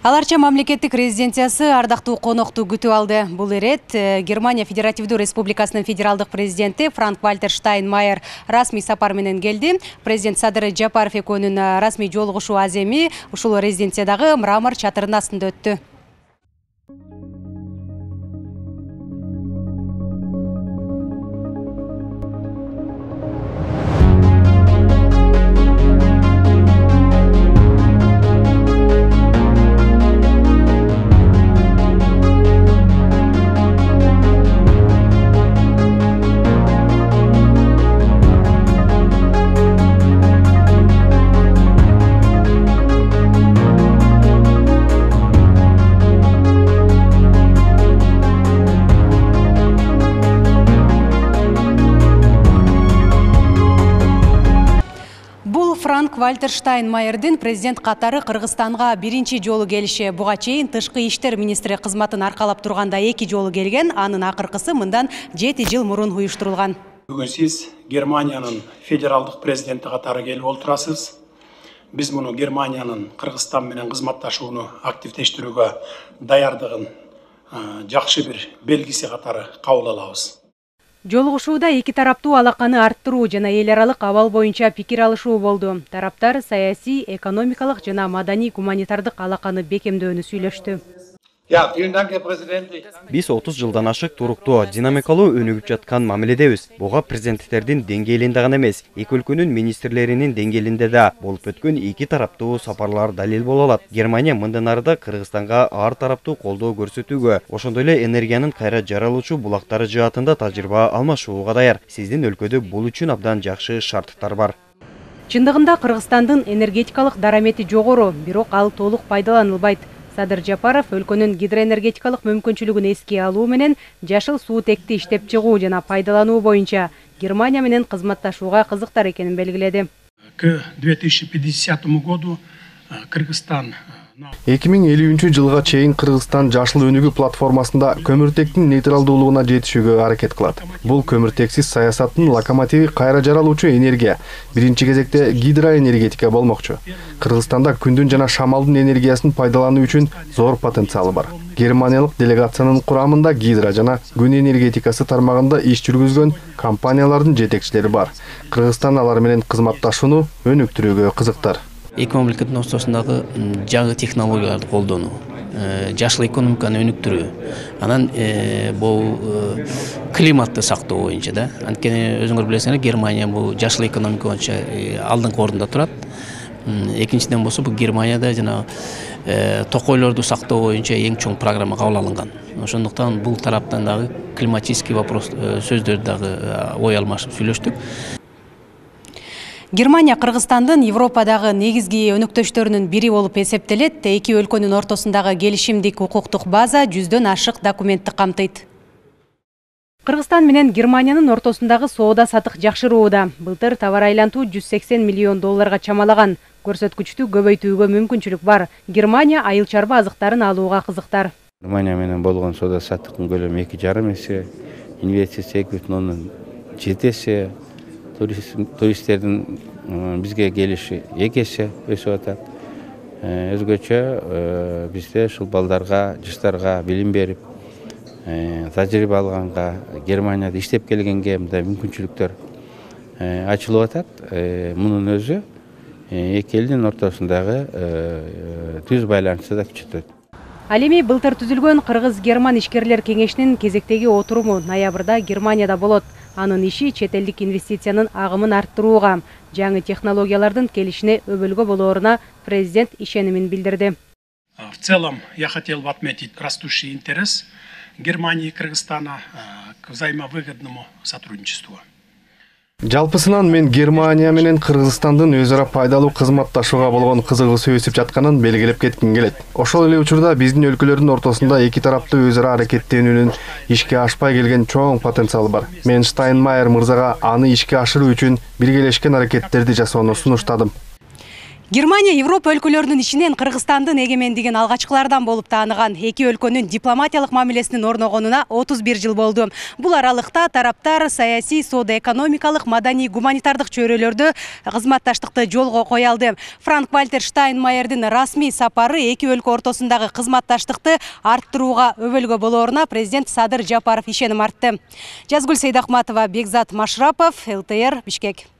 Аларча мамлекеттик резиденциясы ардактуу конокту күтүп алды. Бул эрет Германия Федеративдүү Республикасынын федералдык президенти Франк-Вальтер Штайнмайер расмий сапар менен келди. Президент Садыр Жапаров экөөнүн расмий жолугушуу аземи ушул резиденциядагы мрамор чатырынын астында өттү. Франк-Вальтер Штайнмайердин президент катары Кыргызстанга биринчи жолу келиши. Буга чейин тышкы иштер министри кызматын аркалап турганда 2 жолу келген, анын акыркысы мындан 7 жыл мурун уюштурулган. Бүгүн сиз Германиянын федералдык президенти катары келип отурасыз. Биз муну Германиянын Кыргызстан менен кызматташууну активдештирүүгө даярдыгын жакшы бир белгиси катары кабыл алабыз. Жолугушууда эки тараптуу алаканы арттыруу жана эл аралык абал боюнча пикир алышуу болду. Тараптар саясий, экономикалык жана маданий гуманитардык алаканы бекемдөөнү сүйлөштү. Биз 30 жылдан ашык туруктуу, динамикалуу өнүгүп жаткан мамиледебиз. Буга президенттердин деңгээлинде гана эмес, эки өлкөнүн министрлеринин деңгээлинде да болуп өткөн эки тараптуу сапарлар далил боло алат. Германия мындан арыда Кыргызстанга ар тараптуу колдоо көрсөтүүгө, ошондой эле энергиянын кайра жаралуучу булактары жаатында тажрыйба алмашууга даяр. Сиздин өлкөдө бул үчүн абдан жакшы шарттар бар. Чындыгында Кыргызстандын энергетикалык дарамети жогору, бирок ал толук пайдаланылбайт. Садыр Жапаров өлкөнүн гидроэнергетикалык мүмкүнчүлүгүн эске алуу менен жашыл суутекти иштеп чыгуу жана пайдалануу боюнча Германия менен кызматташууга кызыктар экенин белгиледи. К 2050 году Кыргызстан 2050 жылга чейин Кыргызстан жашыл өнүгүү платформасында көмүртектин нейтралдуулугуна жетишүүгө аракет кылат. Бул көмүртексиз саясаттын локомотиви кайра жаралуучу энергия, биринчи кезекте гидроэнергетика болмокчу. Кыргызстанда күндүн жана шамалдын энергиясын пайдалануу үчүн зор потенциалы бар. Германиялык делегациянын курамында гидро жана күн энергетикасы тармагында иш жүргүзгөн компаниялардын жетекчилери бар. Кыргызстан алар менен кызматташууну өнүктүрүүгө кызыктар. Эки мамлекеттин ортосундагы жаңы технологияларды колдонуу, жашыл экономиканы өнүктүрүү, анан бул климатты сактоо боюнча да. Анткени өзүңөр билесиңер, Германия бул жашыл экономика боюнча алдыңкы орунда турат. Экинчиден болсо бул Германияда жана токойлорду сактоо боюнча эң чоң программа кабыл алынган. Ошондуктан бул тараптан дагы климатический вопрос сөздөрдү дагы ой алмашып сүйлөштүк. Германия Кыргызстандын Европадагы негизги өнөктөштөрүнүн бири болуп эсептелет. Эки өлкөнүн ортосундагы келишимдик укуктук база 100дөн ашык документти камтыйт. Кыргызстан менен Германиянын ортосундагы соода сатык жакшырууда. Былтыр товар айлантуу 180 миллион долларга чамалаган. Көрсөткүчтү көбөйтүүгө мүмкүнчүлүк бар. Германия айыл чарба азыктарын алууга кызыктар. Германия менен болгон соода саттыктын көлөмү 2,5 эсе, инвестиция 2,7 эсе. Туристтердин бизге келиши 2 эсе өсүп атат. Өзгөчө бизде ушул балдарга, жаштарга билим берип, тажрыйба алганга, Германияда иштеп келгенге мындай мүмкүнчүлүктөр ачылып атат. Мунун өзү эки элдин ортосундагы түз байланышты да күчөтөт. Ал эми былтыр түзүлгөн Кыргыз-Герман ишкерлер кеңешинин кезектеги отуруму ноябрда Германияда болот. Анын иши чет элдик инвестициянын агымын арттырууга, жаңы технологиялардын келишине өбөлгө болооруна президент ишенимин билдирди. В целом я хотел бы отметить растущий интерес Германии и Кыргызстана к взаимовыгодному сотрудничеству. Жалпысынан мен Германия менен Кыргызстандын өз ара пайдалуу кызматташууга болгон кызыгуусу өсүп жатканын белгилеп кетким келет. Ошол эле учурда биздин өлкөлөрдүн ортосунда эки тараптуу өз ара аракеттенүүнүн ишке ашпай келген чоң потенциалы бар. Мен Штайнмайер мырзага аны ишке ашыруу үчүн биргелешкен аракеттерди жасоону сунуштадым. Германия Европа өлкөлөрүнүн ичинен Кыргызстандын эгемендигин алгачкылардан болуп тааныган. Эки өлкөнүн дипломатиялык мамилесинин орногонуна 31 жыл болду. Бул аралыкта тараптар саясий, соода-экономикалык, маданий, гуманитардык чөйрөлөрдө кызматташтыкты жолго кое алды. Франк-Вальтер Штайнмайердин расмий сапары эки өлкө ортосундагы кызматташтыкты арттырууга өбөлгө болооруна президент Садыр Жапаров ишеним артты. Жазгүл Сейдахматова, Бекзат Машрапов, ЛТР, Бишкек.